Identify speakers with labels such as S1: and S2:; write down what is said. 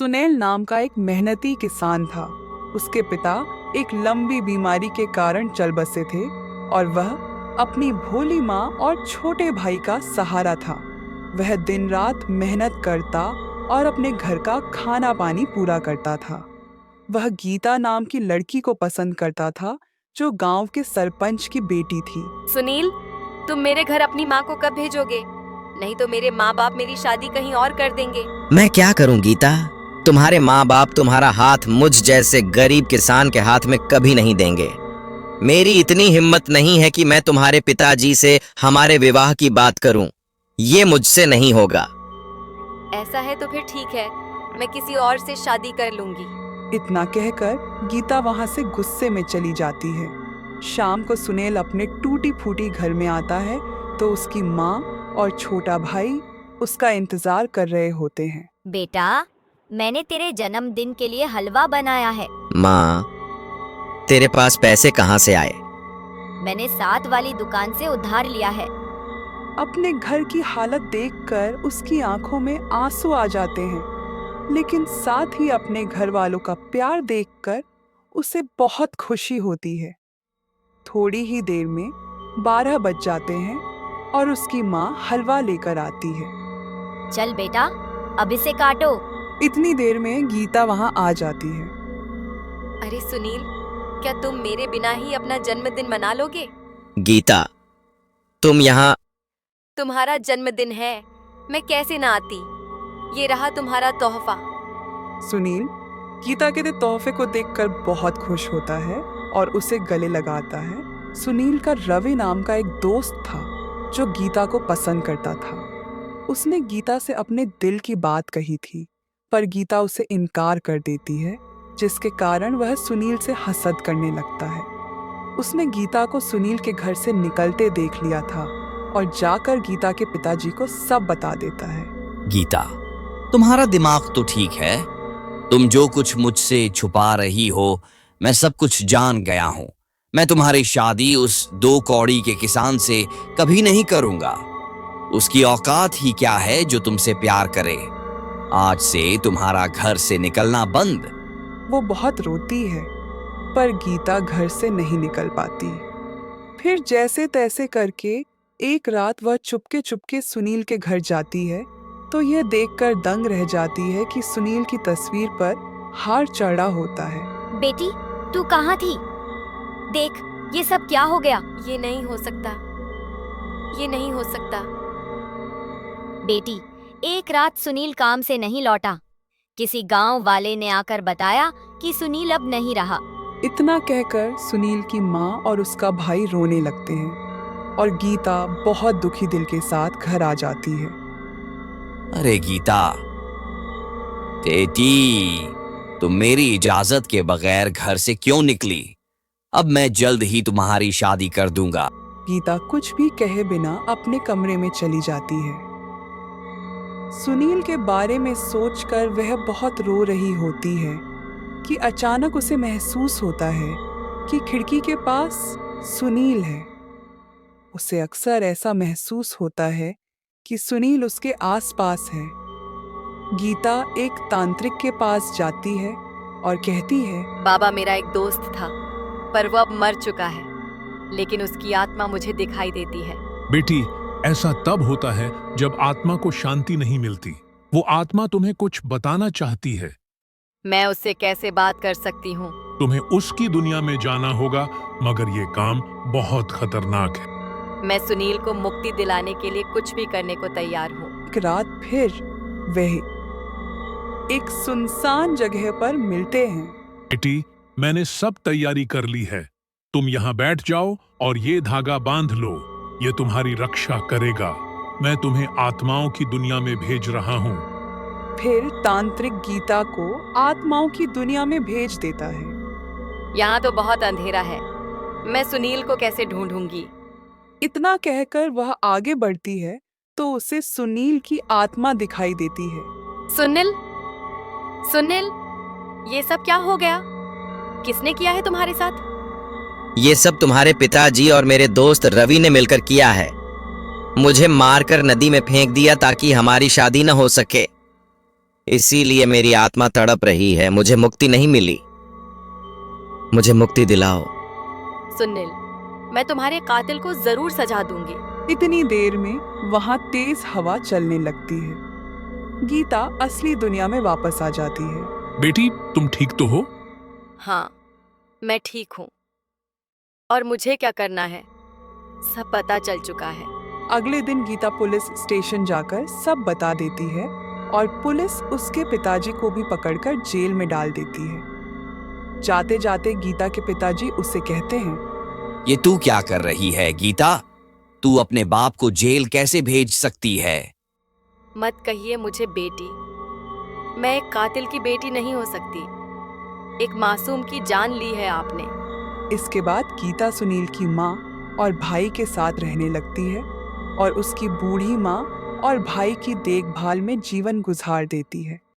S1: सुनील नाम का एक मेहनती किसान था। उसके पिता एक लंबी बीमारी के कारण चल बसे थे और वह अपनी भोली माँ और छोटे भाई का सहारा था। वह दिन रात मेहनत करता और अपने घर का खाना पानी पूरा करता था। वह गीता नाम की लड़की को पसंद करता था, जो गांव के सरपंच की बेटी थी।
S2: सुनील, तुम मेरे घर अपनी माँ को कब भेजोगे? नहीं तो मेरे माँ बाप मेरी शादी कहीं और कर देंगे।
S3: मैं क्या करूं गीता? तुम्हारे माँ बाप तुम्हारा हाथ मुझ जैसे गरीब किसान के हाथ में कभी नहीं देंगे। मेरी इतनी हिम्मत नहीं है कि मैं तुम्हारे पिताजी से हमारे विवाह की बात करूं। ये मुझसे नहीं होगा।
S2: ऐसा है तो फिर ठीक है, मैं किसी और से शादी कर लूंगी।
S1: इतना कहकर गीता वहां से गुस्से में चली जाती है। शाम को सुनील अपने टूटी फूटी घर में आता है तो उसकी माँ और छोटा भाई उसका इंतजार कर रहे होते हैं।
S4: बेटा, मैंने तेरे जन्मदिन के लिए हलवा बनाया है।
S3: माँ, तेरे पास पैसे कहाँ से आए?
S4: मैंने साथ वाली दुकान से उधार लिया है।
S1: अपने घर की हालत देखकर उसकी आंखों में आंसू आ जाते हैं, लेकिन साथ ही अपने घर वालों का प्यार देखकर उसे बहुत खुशी होती है। थोड़ी ही देर में 12 बज जाते हैं और उसकी माँ हलवा लेकर आती है।
S4: चल बेटा, अब इसे काटो।
S1: इतनी देर में गीता वहां आ जाती है।
S2: अरे सुनील, क्या तुम मेरे बिना ही अपना जन्मदिन मना लोगे?
S3: गीता, तुम यहाँ?
S2: तुम्हारा जन्मदिन है, मैं कैसे ना आती। ये रहा तुम्हारा तोहफा।
S1: सुनील गीता के तोहफे को देखकर बहुत खुश होता है और उसे गले लगाता है। सुनील का रवि नाम का एक दोस्त था जो गीता को पसंद करता था। उसने गीता से अपने दिल की बात कही थी, पर गीता उसे इनकार कर देती है, जिसके कारण वह सुनील से हसद करने लगता है। उसने गीता को सुनील के घर से निकलते देख लिया था और जाकर गीता के पिताजी को सब बता देता है।
S5: गीता, तुम्हारा दिमाग तो ठीक है। तुम जो कुछ मुझसे छुपा रही हो, मैं सब कुछ जान गया हूं। मैं तुम्हारी शादी उस 2 कौड़ी के किसान से कभी नहीं करूंगा। उसकी औकात ही क्या है जो तुमसे प्यार करे। आज से तुम्हारा घर से निकलना बंद।
S1: वो बहुत रोती है, पर गीता घर से नहीं निकल पाती। फिर जैसे तैसे करके एक रात वह चुपके चुपके सुनील के घर जाती है तो यह देखकर दंग रह जाती है कि सुनील की तस्वीर पर हार चढ़ा होता है।
S4: बेटी, तू कहाँ थी? देख, ये सब क्या हो गया?
S2: ये नहीं हो सकता, ये नहीं हो सकता।
S4: बेटी, एक रात सुनील काम से नहीं लौटा। किसी गांव वाले ने आकर बताया कि सुनील अब नहीं रहा।
S1: इतना कहकर सुनील की माँ और उसका भाई रोने लगते हैं और गीता बहुत दुखी दिल के साथ घर आ जाती है।
S5: अरे गीता बेटी, तुम मेरी इजाजत के बगैर घर से क्यों निकली? अब मैं जल्द ही तुम्हारी शादी कर दूंगा।
S1: गीता कुछ भी कहे बिना अपने कमरे में चली जाती है। सुनील के बारे में सोचकर वह बहुत रो रही होती है कि अचानक उसे महसूस होता है कि खिड़की के पास सुनील है। उसे अक्सर ऐसा महसूस होता है कि सुनील उसके आसपास है। गीता एक तांत्रिक के पास जाती है और कहती है,
S2: बाबा मेरा एक दोस्त था, पर वो अब मर चुका है, लेकिन उसकी आत्मा मुझे दिखाई देती है।
S6: बेटी, ऐसा तब होता है जब आत्मा को शांति नहीं मिलती। वो आत्मा तुम्हें कुछ बताना चाहती है।
S2: मैं उससे कैसे बात कर सकती हूँ?
S6: तुम्हें उसकी दुनिया में जाना होगा, मगर ये काम बहुत खतरनाक है।
S2: मैं सुनील को मुक्ति दिलाने के लिए कुछ भी करने को तैयार हूँ।
S1: एक रात फिर वह एक सुनसान जगह पर मिलते हैं।
S6: बेटी, मैंने सब तैयारी कर ली है। तुम यहाँ बैठ जाओ और ये धागा बांध लो। ये तुम्हारी रक्षा करेगा। मैं तुम्हें आत्माओं की दुनिया में भेज रहा हूँ।
S1: फिर तांत्रिक गीता को आत्माओं की दुनिया में भेज देता है।
S2: यहाँ तो बहुत अंधेरा है, मैं सुनील को कैसे ढूंढूंगी?
S1: इतना कहकर वह आगे बढ़ती है तो उसे सुनील की आत्मा दिखाई देती है।
S2: सुनील, सुनील, ये सब क्या हो गया? किसने किया है तुम्हारे साथ?
S3: ये सब तुम्हारे पिताजी और मेरे दोस्त रवि ने मिलकर किया है। मुझे मारकर नदी में फेंक दिया ताकि हमारी शादी न हो सके। इसीलिए मेरी आत्मा तड़प रही है। मुझे मुक्ति नहीं मिली। मुझे मुक्ति दिलाओ।
S2: सुनील, मैं तुम्हारे कातिल को जरूर सजा दूंगी।
S1: इतनी देर में वहां तेज हवा चलने लगती है। गीता असली दुनिया में वापस आ जाती है।
S6: बेटी, तुम ठीक तो हो?
S2: हाँ, मैं ठीक हूँ। और मुझे क्या करना है सब पता चल चुका है।
S1: अगले दिन गीता पुलिस स्टेशन जाकर सब बता देती है और पुलिस उसके पिताजी को भी पकड़कर जेल में डाल देती है। जाते जाते गीता के पिताजी उससे कहते हैं,
S5: ये तू क्या कर रही है गीता? तू अपने बाप को जेल कैसे भेज सकती है?
S2: मत कहिए मुझे बेटी। मैं एक कातिल की बेटी नहीं हो सकती। एक मासूम की जान ली है आपने।
S1: इसके बाद गीता सुनील की माँ और भाई के साथ रहने लगती है और उसकी बूढ़ी माँ और भाई की देखभाल में जीवन गुजार देती है।